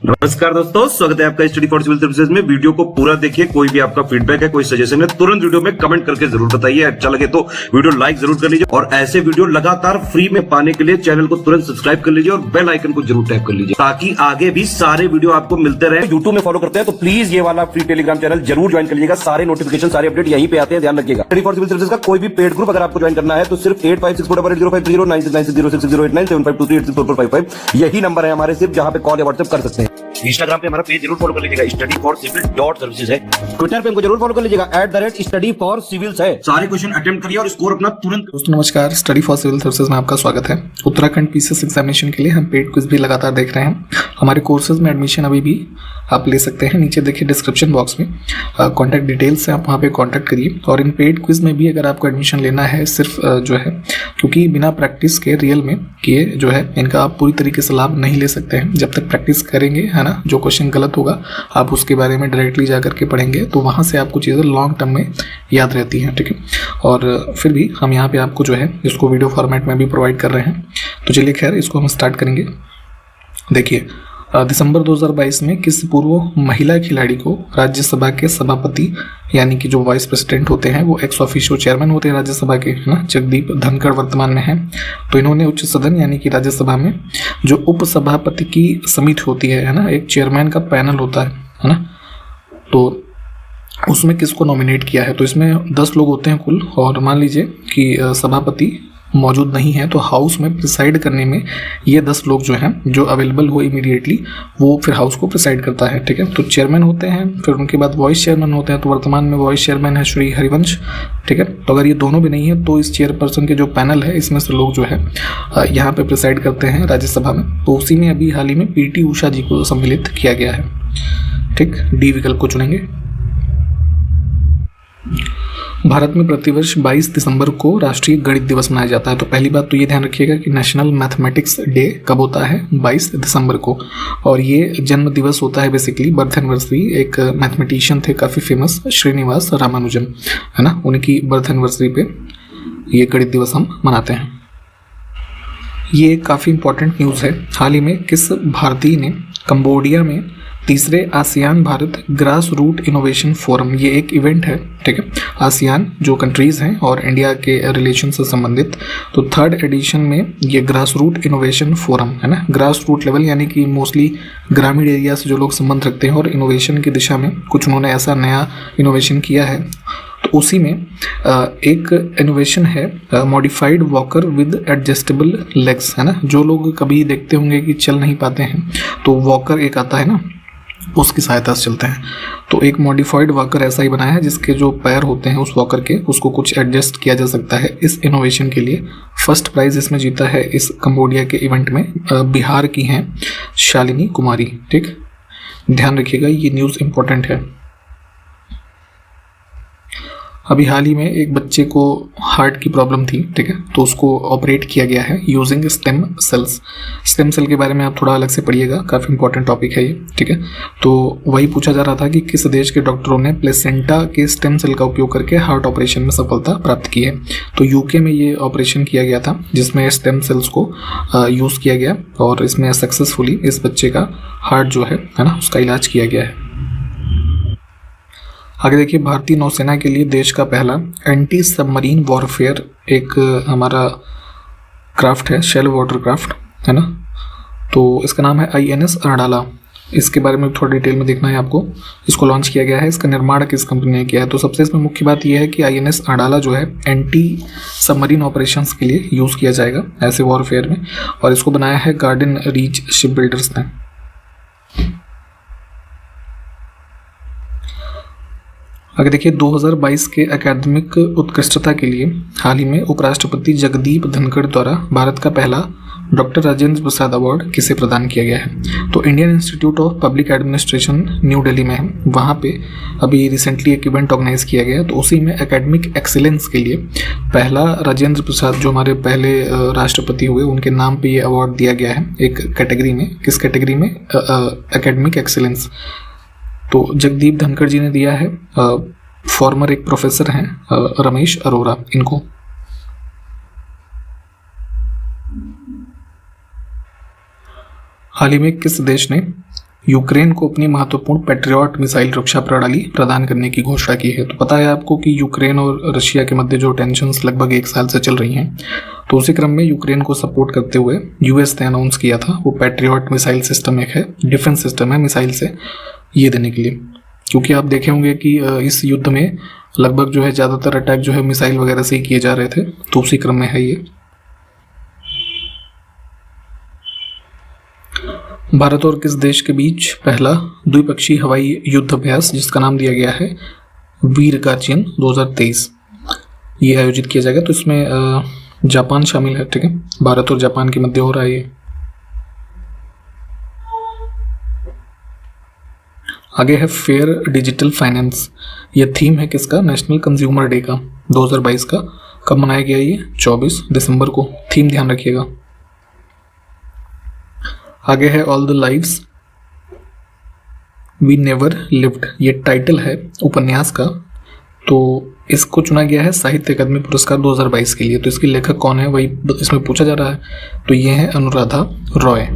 नमस्कार दोस्तों, स्वागत है आपका स्टडी फॉर सिविल सर्विसेज में। वीडियो को पूरा देखिए। कोई भी आपका फीडबैक है, कोई सजेशन है, तुरंत वीडियो में कमेंट करके जरूर बताइए। अच्छा लगे तो वीडियो लाइक जरूर कर लीजिए और ऐसे वीडियो लगातार फ्री में पाने के लिए चैनल को तुरंत सब्सक्राइब कर लीजिए और बेल आइकन को जरूर टैप कर लीजिए ताकि आगे भी सारे वीडियो आपको मिलते रहे। यूट्यूब में फॉलो करते हैं तो प्लीज ये वाला फ्री टेलीग्राम चैनल जरूर ज्वाइन कर लीजिएगा। सारे नोटिफिकेशन, सारे अपडेट यहीं पे आते हैं, ध्यान रखिएगा। स्टडी फॉर सिविल सर्विसेज का कोई भी पेड ग्रुप अगर आपको ज्वाइन करना है तो सिर्फ 8564805690652386089752386445 यही नंबर है हमारे, सिर्फ जहां पे कॉल या व्हाट्सएप कर सकते हैं। इंस्टाग्राम पे हमारा पेज जरूर फॉलो कर लीजिएगा, स्टडी फॉर सिविल .सर्विसेज है। ट्विटर पे हमको जरूर फॉलो कर लीजिएगा, @study for civils है। सारे क्वेश्चन अटेम्प्ट करिए और स्कोर अपना तुरंत। दोस्तों नमस्कार, स्टडी फॉर सिविल सर्विसेज में आपका स्वागत है। उत्तराखंड पीसीएस एग्जामिनेशन के लिए हम पेड क्विज भी लगातार देख रहे हैं। हमारे कोर्सेज में एडमिशन अभी भी आप ले सकते हैं। नीचे देखिए डिस्क्रिप्शन बॉक्स में कॉन्टैक्ट डिटेल्स है, आप वहाँ पे कॉन्टैक्ट करिए। और इन पेड क्विज में भी अगर आपको एडमिशन लेना है, सिर्फ जो है क्योंकि बिना प्रैक्टिस के रियल में किए जो है इनका आप पूरी तरीके से लाभ नहीं ले सकते हैं। जब तक प्रैक्टिस करेंगे, है ना, जो क्वेश्चन गलत होगा आप उसके बारे में डायरेक्टली जा करके पढ़ेंगे तो वहाँ से आपको चीज़ें लॉन्ग टर्म में याद रहती हैं, ठीक है। और फिर भी हम यहाँ पे आपको जो है इसको वीडियो फॉर्मेट में भी प्रोवाइड कर रहे हैं। तो चलिए खैर इसको हम स्टार्ट करेंगे। देखिए, दिसंबर 2022 में किस पूर्व महिला खिलाड़ी को राज्यसभा के सभापति यानी कि जो वाइस प्रेसिडेंट होते हैं वो एक्स ऑफिशियो चेयरमैन होते हैं राज्यसभा के, है ना, जगदीप धनखड़ वर्तमान में है। तो इन्होंने उच्च सदन यानी कि राज्यसभा में जो उपसभापति की समिति होती है ना, एक चेयरमैन का पैनल होता है ना, तो उसमें किसको नॉमिनेट किया है। तो इसमें 10 लोग होते हैं कुल, और मान लीजिए कि सभापति मौजूद नहीं है तो हाउस में प्रिसाइड करने में ये 10 लोग जो हैं, जो अवेलेबल हो इमीडिएटली, वो फिर हाउस को प्रिसाइड करता है, ठीक है। तो चेयरमैन होते हैं, फिर उनके बाद वाइस चेयरमैन होते हैं। तो वर्तमान में वाइस चेयरमैन है श्री हरिवंश, ठीक है। तो अगर ये दोनों भी नहीं है तो इस चेयरपर्सन के जो पैनल है इसमें से लोग जो है यहाँ पे प्रिसाइड करते हैं राज्यसभा में। तो उसी में अभी हाल ही में PT उषा जी को सम्मिलित किया गया है, ठीक। डी विकल्प को चुनेंगे। भारत में प्रतिवर्ष 22 दिसंबर को राष्ट्रीय गणित दिवस मनाया जाता है। तो पहली बात तो ये ध्यान रखिएगा कि नेशनल मैथमेटिक्स डे कब होता है, 22 दिसंबर को। और ये जन्म दिवस होता है, बेसिकली बर्थ एनिवर्सरी। एक मैथमेटिशियन थे काफ़ी फेमस, श्रीनिवास रामानुजन, है ना, उनकी बर्थ एनिवर्सरी पे ये गणित दिवस हम मनाते हैं। ये काफ़ी इंपॉर्टेंट न्यूज़ है। हाल ही में किस भारतीय ने कंबोडिया में तीसरे ASEAN Bharat grass root innovation forum, ये एक इवेंट है, ठीक है, आसियान जो कंट्रीज़ हैं और इंडिया के रिलेशन से संबंधित, तो 3rd एडिशन में ये ग्रास रूट इनोवेशन फोरम, है ना, ग्रास रूट लेवल यानी कि मोस्टली ग्रामीण एरिया से जो लोग संबंध रखते हैं और इनोवेशन की दिशा में कुछ उन्होंने ऐसा नया इनोवेशन किया है। तो उसी में एक इनोवेशन है modified walker with adjustable legs, है ना। जो लोग कभी देखते होंगे कि चल नहीं पाते हैं तो वॉकर एक आता है ना, उसकी सहायता से चलते हैं। तो एक मॉडिफाइड वॉकर ऐसा ही बनाया है जिसके जो पैर होते हैं उस वॉकर के, उसको कुछ एडजस्ट किया जा सकता है। इस इनोवेशन के लिए फर्स्ट प्राइज इसमें जीता है इस कंबोडिया के इवेंट में बिहार की हैं शालिनी कुमारी, ठीक। ध्यान रखिएगा, ये न्यूज़ इंपॉर्टेंट है। अभी हाल ही में एक बच्चे को हार्ट की प्रॉब्लम थी, ठीक है, तो उसको ऑपरेट किया गया है using stem cells. Stem cell के बारे में आप थोड़ा अलग से पढ़िएगा, काफ़ी इंपॉर्टेंट टॉपिक है ये, ठीक है। तो वही पूछा जा रहा था कि किस देश के डॉक्टरों ने प्लेसेंटा के स्टेम सेल का उपयोग करके हार्ट ऑपरेशन में सफलता प्राप्त की है। तो UK में ये ऑपरेशन किया गया था जिसमें स्टेम सेल्स को यूज़ किया गया और इसमें सक्सेसफुली इस बच्चे का हार्ट जो है ना, उसका इलाज किया गया है। आगे देखिए, भारतीय नौसेना के लिए देश का पहला एंटी सबमरीन वॉरफेयर एक हमारा क्राफ्ट है, शेल वाटर क्राफ्ट, है ना। तो इसका नाम है INS अरडाला। इसके बारे में थोड़ा डिटेल में देखना है आपको। इसको लॉन्च किया गया है, इसका निर्माण किस कंपनी ने किया है। तो सबसे इसमें मुख्य बात यह है कि INS अरडाला जो है एंटी सबमरीन ऑपरेशंस के लिए यूज़ किया जाएगा ऐसे वॉरफेयर में, और इसको बनाया है गार्डन रीच शिप बिल्डर्स ने। अगर देखिए 2022 के एकेडमिक उत्कृष्टता के लिए हाल ही में उपराष्ट्रपति जगदीप धनखड़ द्वारा भारत का पहला डॉक्टर राजेंद्र प्रसाद अवार्ड किसे प्रदान किया गया है। तो Indian institute of public administration new Delhi में है, वहाँ पे अभी रिसेंटली एक इवेंट ऑर्गेनाइज किया गया। तो उसी में एकेडमिक एक्सीलेंस के लिए पहला राजेंद्र प्रसाद जो हमारे पहले राष्ट्रपति हुए, उनके नाम पे ये अवार्ड दिया गया है एक कैटेगरी में। किस कैटेगरी में? Academic excellence. तो जगदीप धनखड़ जी ने दिया है, फॉर्मर एक प्रोफेसर हैं रमेश अरोरा इनको। हाल ही में किस देश ने यूक्रेन को अपनी महत्वपूर्ण पैट्रियट मिसाइल रक्षा प्रणाली प्रदान करने की घोषणा की है। तो पता है आपको कि यूक्रेन और रशिया के मध्य जो टेंशन्स लगभग 1 साल से चल रही हैं, तो उसी क्रम में यूक्रेन को सपोर्ट करते हुए यूएस ने अनाउंस किया था वो पैट्रियट मिसाइल सिस्टम एक है, डिफेंस सिस्टम है मिसाइल से ये देने के लिए। क्योंकि आप देखे होंगे कि इस युद्ध में लगभग जो है ज़्यादातर अटैक जो है मिसाइल वगैरह से ही किए जा रहे थे, तो उसी क्रम में है ये। भारत और किस देश के बीच पहला द्विपक्षीय हवाई युद्ध अभ्यास जिसका नाम दिया गया है वीर गार्जियन 2023 ये आयोजित किया जाएगा। तो इसमें जापान शामिल है, ठीक है, भारत और जापान के मध्य हो रहा है ये। आगे है फेयर डिजिटल फाइनेंस, ये थीम है किसका, नेशनल कंज्यूमर डे का 2022 का। कब मनाया गया ये, 24 दिसंबर को, थीम ध्यान रखिएगा। आगे है all the lives we never lived, ये टाइटल है उपन्यास का। तो इसको चुना गया है साहित्य अकादमी पुरस्कार 2022 के लिए। तो इसके लेखक कौन है वही इसमें पूछा जा रहा है। तो ये है अनुराधा रॉय।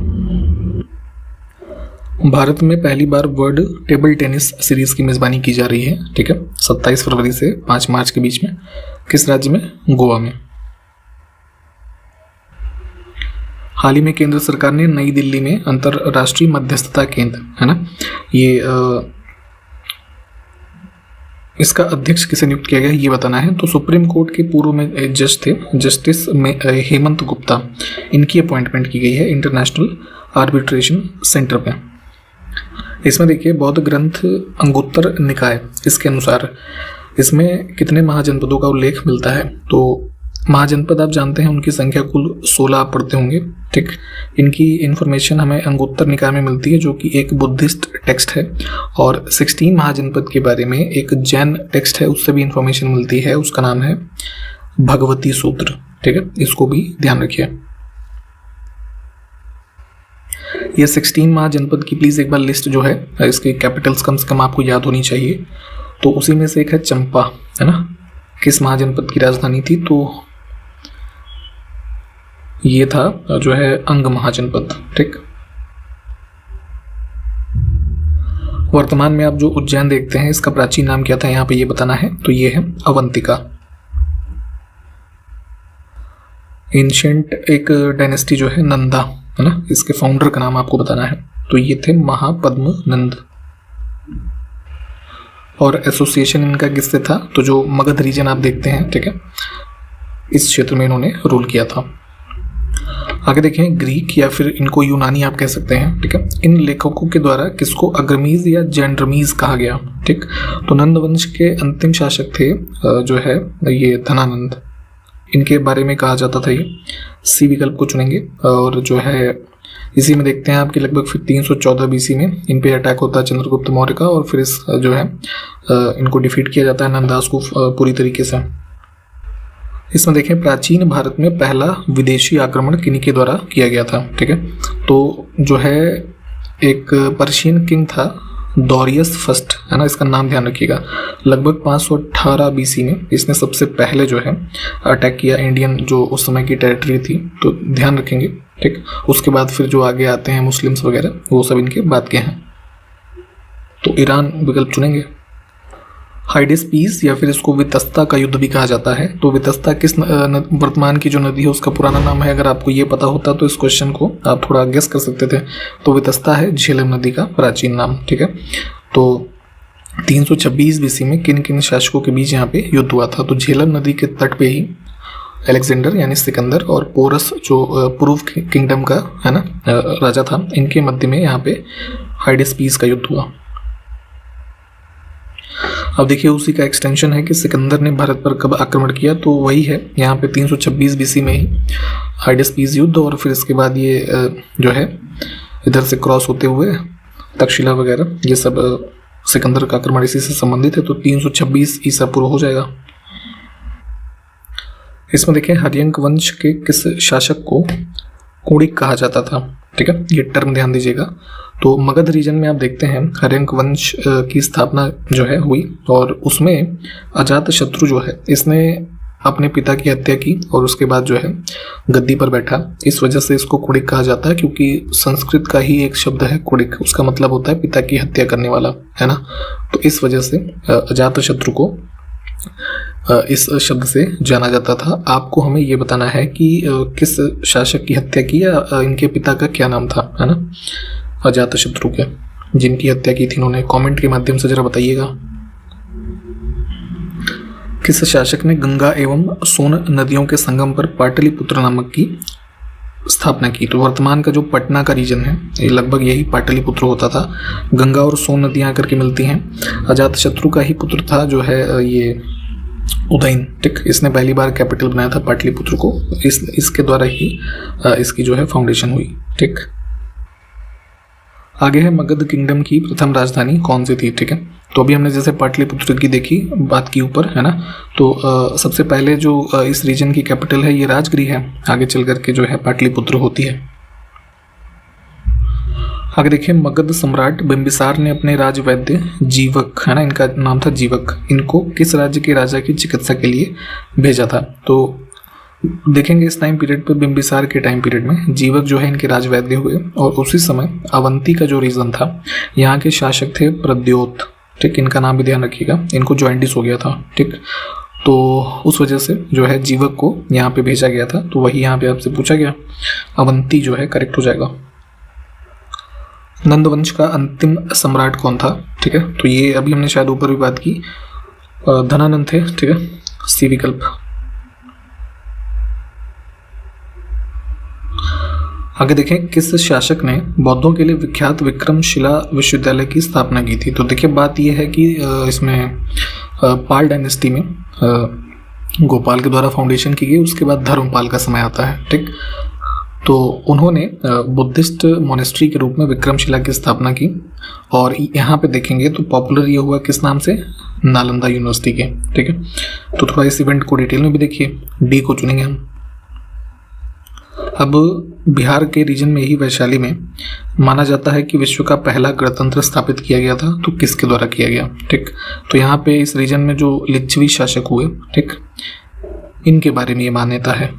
भारत में पहली बार वर्ल्ड टेबल टेनिस सीरीज की मेजबानी की जा रही है, ठीक है, 27 फरवरी से 5 मार्च के बीच में। किस राज्य में, गोवा में। हाल ही में केंद्र सरकार ने नई दिल्ली में अंतर्राष्ट्रीय मध्यस्थता केंद्र, है ना, ये इसका अध्यक्ष किसे नियुक्त किया गया ये बताना है। तो सुप्रीम कोर्ट के पूर्व में जज थे जस्टिस हेमंत गुप्ता, इनकी अपॉइंटमेंट की गई है इंटरनेशनल आर्बिट्रेशन सेंटर पे। इसमें देखिए बौद्ध ग्रंथ अंगुत्तर निकाय, इसके अनुसार इसमें कितने महाजनपदों का उल्लेख मिलता है। तो महाजनपद आप जानते हैं उनकी संख्या कुल 16 आप पढ़ते होंगे, ठीक। इनकी इन्फॉर्मेशन हमें अंगुत्तर निकाय में मिलती है जो कि एक बुद्धिस्ट टेक्स्ट है। और 16 महाजनपद के बारे में एक जैन टेक्स्ट है, उससे भी इंफॉर्मेशन मिलती है, उसका नाम है भगवती सूत्र, ठीक है, इसको भी ध्यान रखिए। ये 16 महाजनपद की प्लीज एक बार लिस्ट जो है इसके कैपिटल्स कम से कम आपको याद होनी चाहिए। तो उसी में से एक है चंपा, है ना, किस महाजनपद की राजधानी थी, तो ये था जो है अंग महाजनपद, ठीक। वर्तमान में आप जो उज्जैन देखते हैं इसका प्राचीन नाम क्या था यहाँ पे ये बताना है। तो ये है अवंतिका। एंशिएंट एक डायनेस्टी जो है नंदा, है ना, इसके फाउंडर का नाम आपको बताना है। तो ये थे महापद्म नंद। और एसोसिएशन इनका किससे था, तो जो मगध रीजन आप देखते हैं, ठीक है, इस क्षेत्र में इन्होंने रूल किया था। आगे देखें ग्रीक या फिर इनको यूनानी आप कह सकते हैं, ठीक है। इन लेखकों के द्वारा किसको अग्रमीज या जेंड्रमीज कहा गया, ठीक। तो नंद वंश के अंतिम शासक थे जो है ये धनानंद, इनके बारे में कहा जाता था ये। सी विकल्प को चुनेंगे। और जो है इसी में देखते हैं आपके लगभग फिर 314 बीसी में इन पे अटैक होता है चंद्रगुप्त मौर्य का, और फिर इस जो है इनको डिफीट किया जाता है नंदास को पूरी तरीके से। इसमें देखें प्राचीन भारत में पहला विदेशी आक्रमण किन्हीं के द्वारा किया गया था, ठीक है। तो जो है एक पर्शियन किंग था डोरियस फर्स्ट, है ना, इसका नाम ध्यान रखिएगा। लगभग 518 बीसी में इसने सबसे पहले जो है अटैक किया इंडियन जो उस समय की टेरिटरी थी, तो ध्यान रखेंगे, ठीक। उसके बाद फिर जो आगे आते हैं मुस्लिम्स वगैरह वो सब इनके बाद के हैं। तो ईरान विकल्प चुनेंगे। हाइडेस्पीस या फिर इसको वितस्ता का युद्ध भी कहा जाता है। तो वितस्ता किस वर्तमान की जो नदी है उसका पुराना नाम है। अगर आपको ये पता होता तो इस क्वेश्चन को आप थोड़ा गेस कर सकते थे। तो वितस्ता है झेलम नदी का प्राचीन नाम, ठीक है। तो 326 बीसी में किन किन शासकों के बीच यहाँ पे युद्ध हुआ था। तो झेलम नदी के तट पे ही अलेक्जेंडर यानी सिकंदर और पोरस जो पूर्व किंगडम का, है ना, राजा था, इनके मध्य में यहाँ पे हाइडेस्पीस का युद्ध हुआ। अब देखिए उसी का एक्सटेंशन है कि सिकंदर ने भारत पर कब आक्रमण किया। तो वही है यहाँ पे 326 बीसी में ही हाइडेस्पीस युद्ध, और फिर इसके बाद ये जो है इधर से क्रॉस होते हुए तक्षशिला वगैरह ये सब सिकंदर का आक्रमण इसी से संबंधित है। तो 326 ईसा पूर्व हो जाएगा। इसमें देखें हर्यंक वंश के किस शासक को कुणिक कहा जाता था, ठीक है, ये टर्म ध्यान दीजिएगा। तो मगध रीजन में आप देखते हैं हर्यंक वंश की स्थापना जो है हुई, और उसमें अजात शत्रु जो है इसने अपने पिता की हत्या की और उसके बाद जो है गद्दी पर बैठा। इस वजह से इसको कुड़िक कहा जाता है, क्योंकि संस्कृत का ही एक शब्द है कुड़िक, उसका मतलब होता है पिता की हत्या करने वाला, है ना। तो इस वजह से अजातशत्रु को इस शब्द से जाना जाता था। आपको हमें ये बताना है कि किस शासक की हत्या की या इनके पिता का क्या नाम था, है ना, अजातशत्रु के, जिनकी हत्या की थी इन्होंने। कमेंट के माध्यम से जरा बताइएगा। किस शासक ने गंगा एवं सोन नदियों के संगम पर पाटलिपुत्र नामक की स्थापना की? तो वर्तमान का जो पटना का रीजन है ये लगभग यही पाटलिपुत्र होता था। गंगा और सोन नदियां आकर के मिलती हैं। अजातशत्रु का ही पुत्र था जो है ये उदयन, ठीक। इसने पहली बार कैपिटल बनाया था पाटलिपुत्र को। इसके द्वारा ही इसकी जो है फाउंडेशन हुई, ठीक। आगे है मगध किंगडम की प्रथम राजधानी कौन सी थी, ठीक है। तो अभी हमने जैसे पाटलिपुत्र की देखी, बात की ऊपर, है ना। तो सबसे पहले जो इस रीजन की कैपिटल है ये राजगृह है। आगे चल करके जो है पाटलिपुत्र होती है। आगे देखिए, मगध सम्राट बिंबिसार ने अपने राजवैद्य जीवक, है ना, इनका नाम था जीवक, इनको किस राज्य के राजा की चिकित्सा के लिए भेजा था? तो देखेंगे इस टाइम पीरियड पे, बिंबिसार के टाइम पीरियड में जीवक जो है इनके राजवैद्य हुए। और उसी समय अवंती का जो रीजन था, यहाँ के शासक थे प्रद्योत, ठीक। इनका नाम भी ध्यान रखिएगा, इनको जॉइंटिस हो गया था, ठीक। तो उस वजह से जो है जीवक को यहाँ पे भेजा गया था। तो वही यहाँ पे आपसे पूछा गया, अवंती जो है करेक्ट हो जाएगा। नंदवंश का अंतिम सम्राट कौन था, ठीक है। तो ये अभी हमने शायद ऊपर भी बात की, धनानंद थे, ठीक है, सी विकल्प। आगे देखें, किस शासक ने बौद्धों के लिए विख्यात विक्रमशिला विश्वविद्यालय की स्थापना की थी? तो देखिए बात यह है कि इसमें पाल डायनेस्टी में गोपाल के द्वारा फाउंडेशन की गई, उसके बाद धर्मपाल का समय आता है, ठीक। तो उन्होंने बुद्धिस्ट मोनेस्ट्री के रूप में विक्रमशिला की स्थापना की। और यहाँ पे देखेंगे तो पॉपुलर ये हुआ किस नाम से, नालंदा यूनिवर्सिटी के, ठीक है। तो थोड़ा इस इवेंट को डिटेल में भी देखिए, डी को चुनेंगे हम। अब बिहार के रीजन में ही वैशाली में माना जाता है कि विश्व का पहला गणतंत्र स्थापित किया गया था। तो किसके द्वारा किया गया, ठीक। तो यहाँ पे इस रीजन में जो लिच्छवी शासक हुए, ठीक, इनके बारे में ये मान्यता है।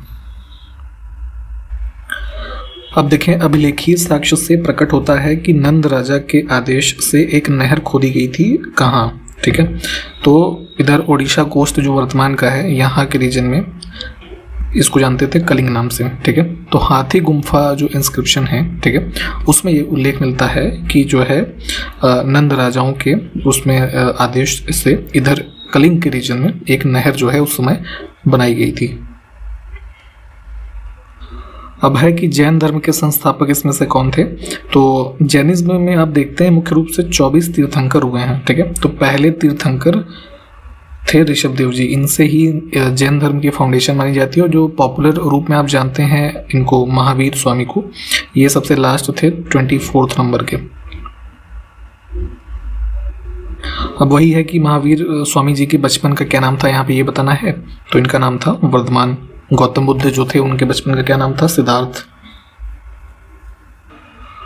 अब देखें, अभिलेखीय साक्ष्य से प्रकट होता है कि नंद राजा के आदेश से एक नहर खोदी गई थी, कहाँ, ठीक है। तो इधर ओडिशा कोस्ट जो वर्तमान का है, यहाँ के रीजन में इसको जानते थे कलिंग नाम से, ठीक है। तो हाथी गुम्फा जो इंस्क्रिप्शन है, ठीक है, उसमें ये उल्लेख मिलता है कि जो है नंद राजाओं के उसमें आदेश से इधर कलिंग के रीजन में एक नहर जो है उस समय बनाई गई थी। अब है कि जैन धर्म के संस्थापक इसमें से कौन थे? तो जैनिज्म में आप देखते हैं मुख्य रूप से 24 तीर्थंकर हुए हैं, ठीक है। तो पहले तीर्थंकर थे ऋषभदेव जी, इनसे ही जैन धर्म की फाउंडेशन मानी जाती है। और जो पॉपुलर रूप में आप जानते हैं इनको, महावीर स्वामी को, ये सबसे लास्ट थे 24 नंबर के। अब वही है कि महावीर स्वामी जी के बचपन का क्या नाम था, यहाँ पे ये बताना है। तो इनका नाम था वर्धमान। गौतम बुद्ध जो थे उनके बचपन का क्या नाम था, सिद्धार्थ।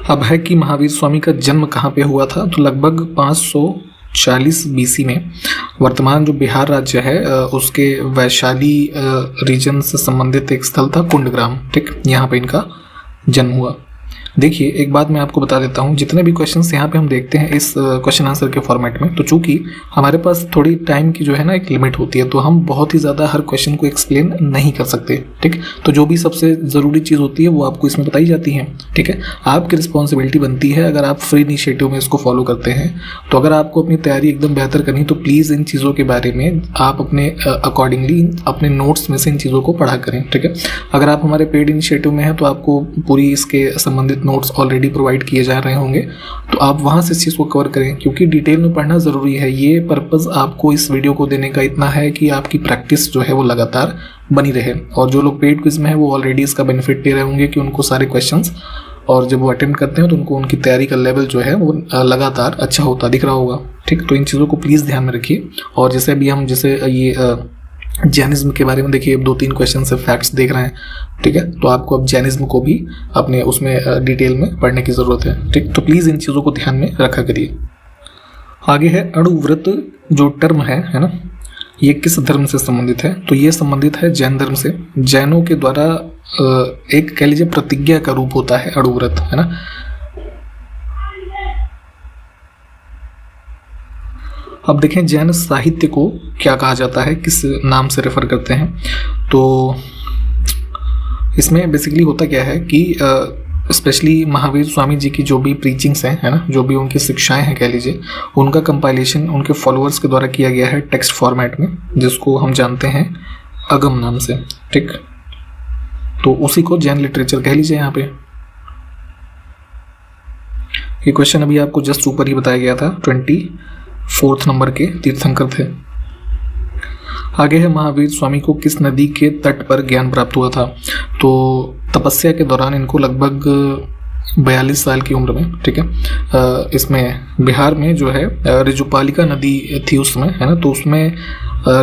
अब है कि महावीर स्वामी का जन्म कहाँ पे हुआ था? तो लगभग 540 BC में वर्तमान जो बिहार राज्य है उसके वैशाली रीजन से संबंधित एक स्थल था कुंडग्राम, ठीक, यहाँ पे इनका जन्म हुआ। देखिए एक बात मैं आपको बता देता हूँ, जितने भी क्वेश्चंस यहाँ पे हम देखते हैं इस क्वेश्चन आंसर के फॉर्मेट में, तो चूंकि हमारे पास थोड़ी टाइम की जो है ना एक लिमिट होती है, तो हम बहुत ही ज़्यादा हर क्वेश्चन को एक्सप्लेन नहीं कर सकते, ठीक। तो जो भी सबसे ज़रूरी चीज़ होती है वो आपको इसमें बताई जाती है, ठीक है। आपकी रिस्पॉन्सिबिलिटी बनती है, अगर आप फ्री इनिशिएटिव में इसको फॉलो करते हैं, तो अगर आपको अपनी तैयारी एकदम बेहतर करनी तो प्लीज़ इन चीज़ों के बारे में आप अपने अकॉर्डिंगली अपने नोट्स में से इन चीज़ों को पढ़ा करें, ठीक है। अगर आप हमारे पेड इनिशिएटिव में हैं तो आपको पूरी इसके संबंधित नोट्स ऑलरेडी प्रोवाइड किए जा रहे होंगे, तो आप वहां से इस चीज़ को कवर करें, क्योंकि डिटेल में पढ़ना ज़रूरी है। ये पर्पज़ आपको इस वीडियो को देने का इतना है कि आपकी प्रैक्टिस जो है वो लगातार बनी रहे। और जो लोग पेड क्विज में है वो ऑलरेडी इसका बेनिफिट ले रहे होंगे कि उनको सारे क्वेश्चंस, और जब वो अटेम्प्ट करते हैं तो उनको उनकी तैयारी का लेवल जो है वो लगातार अच्छा होता दिख रहा होगा, ठीक। तो इन चीज़ों को प्लीज़ ध्यान में रखिए। और जैसे अभी हम जैसे ये जैनिज्म के बारे में देखिए, 2-3 क्वेश्चन से फैक्ट्स देख रहे हैं, ठीक है। तो आपको अब जैनिज्म को भी अपने उसमें डिटेल में पढ़ने की ज़रूरत है, ठीक। तो प्लीज़ इन चीज़ों को ध्यान में रखा करिए। आगे है अणुव्रत जो टर्म है ना, ये किस धर्म से संबंधित है? तो ये संबंधित है जैन धर्म से। जैनों के द्वारा एक कह लीजिए प्रतिज्ञा का रूप होता है अड़ू व्रत, है ना। अब देखें जैन साहित्य को क्या कहा जाता है, किस नाम से रेफर करते हैं। तो इसमें बेसिकली होता क्या है कि स्पेशली महावीर स्वामी जी की जो भी प्रीचिंग्स हैं, है ना, जो भी उनकी शिक्षाएं हैं कह लीजिए, उनका कंपाइलेशन उनके फॉलोअर्स के द्वारा किया गया है टेक्स्ट फॉर्मेट में, जिसको हम जानते हैं अगम नाम से, ठीक। तो उसी को जैन लिटरेचर कह लीजिए। यहाँ पे ये क्वेश्चन अभी आपको जस्ट ऊपर ही बताया गया था, 24 नंबर के तीर्थंकर थे। आगे है महावीर स्वामी को किस नदी के तट पर ज्ञान प्राप्त हुआ था? तो तपस्या के दौरान इनको लगभग 42 साल की उम्र में, ठीक है, इसमें बिहार में जो है ऋजुपालिका नदी थी उस समय, है ना। तो उसमें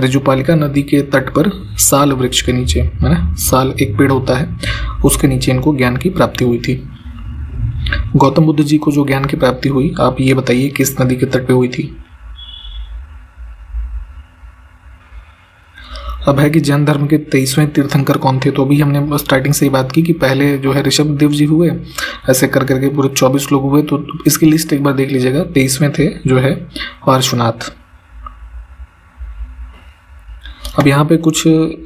ऋजुपालिका नदी के तट पर साल वृक्ष के नीचे, है ना, साल एक पेड़ होता है, उसके नीचे इनको ज्ञान की प्राप्ति हुई थी। गौतम बुद्ध जी को जो ज्ञान की प्राप्ति हुई, आप ये बताइए किस नदी के तट पे हुई थी? अब है कि जैन धर्म के 23वें तीर्थंकर कौन थे? तो अभी हमने स्टार्टिंग से ही बात की कि पहले जो है ऋषभदेव जी हुए, ऐसे कर करके पूरे 24 लोग हुए। तो इसकी लिस्ट एक बार देख लीजिएगा। 23वें थे जो है पार्श्वनाथ। अब यहाँ पे कुछ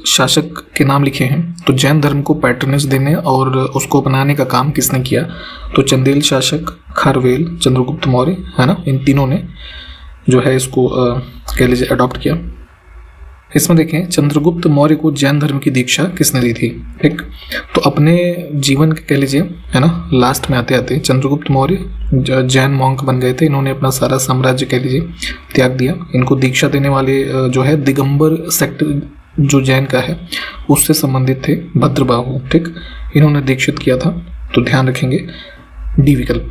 शासक के नाम लिखे हैं। तो जैन धर्म को पैटर्नेज देने और उसको बनाने का काम किसने किया? तो चंदेल शासक, खारवेल, चंद्रगुप्त मौर्य, है ना, इन तीनों ने जो है इसको कह लीजिए अडॉप्ट किया। इसमें देखें चंद्रगुप्त मौर्य को जैन धर्म की दीक्षा किसने दी थी? ठीक, तो अपने जीवन के कह लीजिए, है ना, लास्ट में आते आते चंद्रगुप्त मौर्य जैन मॉन्क बन गए थे। इन्होंने अपना सारा साम्राज्य कह लीजिए त्याग दिया। इनको दीक्षा देने वाले जो है दिगंबर सेक्ट जो जैन का है उससे संबंधित थे भद्रबाहु, ठीक, इन्होंने दीक्षित किया था। तो ध्यान रखेंगे डी विकल्प।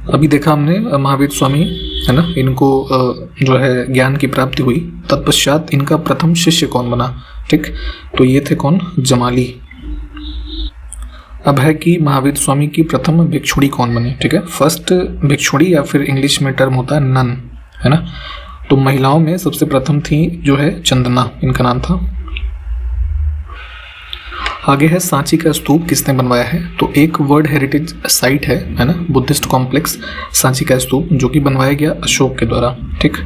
अभी देखा हमने महावीर स्वामी, है ना, इनको जो है ज्ञान की प्राप्ति हुई। तत्पश्चात इनका प्रथम शिष्य कौन बना? ठीक, तो ये थे कौन? जमाली। अब है कि महावीर स्वामी की प्रथम भिक्षुणी कौन बनी? ठीक है, फर्स्ट भिक्षुणी या फिर इंग्लिश में टर्म होता है नन, है ना। तो महिलाओं में सबसे प्रथम थी जो है चंदना, इनका नाम था। आगे है सांची का स्तूप किसने बनवाया है? तो एक वर्ल्ड हेरिटेज साइट है ना, बुद्धिस्ट कॉम्प्लेक्स सांची का स्तूप, जो कि बनवाया गया अशोक के द्वारा। ठीक,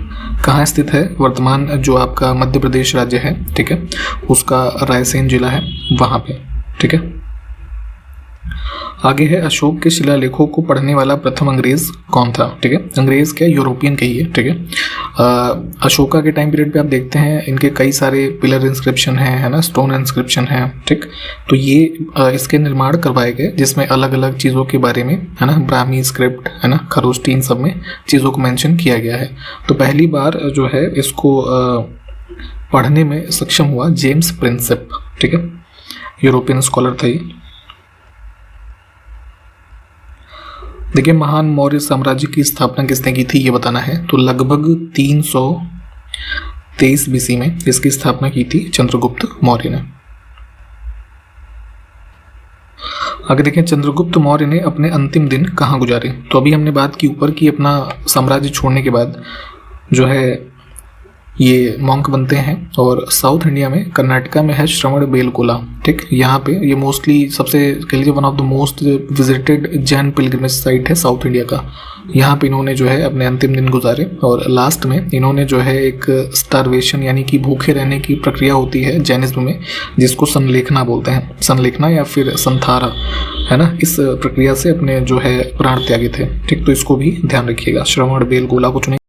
कहाँ स्थित है? वर्तमान जो आपका मध्य प्रदेश राज्य है, ठीक है, उसका रायसेन जिला है वहाँ पे। ठीक है, आगे है अशोक के शिलालेखों को पढ़ने वाला प्रथम अंग्रेज कौन था? ठीक है, अंग्रेज क्या, यूरोपियन कहिए। ठीक है, अशोका के टाइम पीरियड पे आप देखते हैं इनके कई सारे पिलर इंस्क्रिप्शन हैं, है ना, स्टोन इंस्क्रिप्शन है। ठीक, तो ये इसके निर्माण करवाए गए, जिसमें अलग अलग चीज़ों के बारे में, है ना, ब्राह्मी स्क्रिप्ट, है ना, खरोष्टी, इन सब में चीज़ों को मेंशन किया गया है। तो पहली बार जो है इसको पढ़ने में सक्षम हुआ जेम्स प्रिंसेप। ठीक है, यूरोपियन स्कॉलर था ये। देखिए, महान मौर्य साम्राज्य की स्थापना किसने की थी ये बताना है। तो लगभग 323 बीसी में इसकी स्थापना की थी चंद्रगुप्त मौर्य ने। आगे देखें, चंद्रगुप्त मौर्य ने अपने अंतिम दिन कहाँ गुजारे? तो अभी हमने बात की ऊपर कि अपना साम्राज्य छोड़ने के बाद जो है ये मॉन्क बनते हैं, और साउथ इंडिया में कर्नाटका में है श्रवण बेलगोला। ठीक, यहाँ पे ये मोस्टली सबसे कह लीजिए one of the most visited Jain pilgrimage site है साउथ इंडिया का। यहाँ पे इन्होंने जो है अपने अंतिम दिन गुजारे, और लास्ट में इन्होंने जो है एक स्टारवेशन यानी कि भूखे रहने की प्रक्रिया होती है जैनिज्म में, जिसको संलेखना बोलते हैं, संलेखना या फिर संथारा, है ना, इस प्रक्रिया से अपने जो है प्राण त्यागे थे। ठीक, तो इसको भी ध्यान रखिएगा, श्रवण बेलगोला को चुने।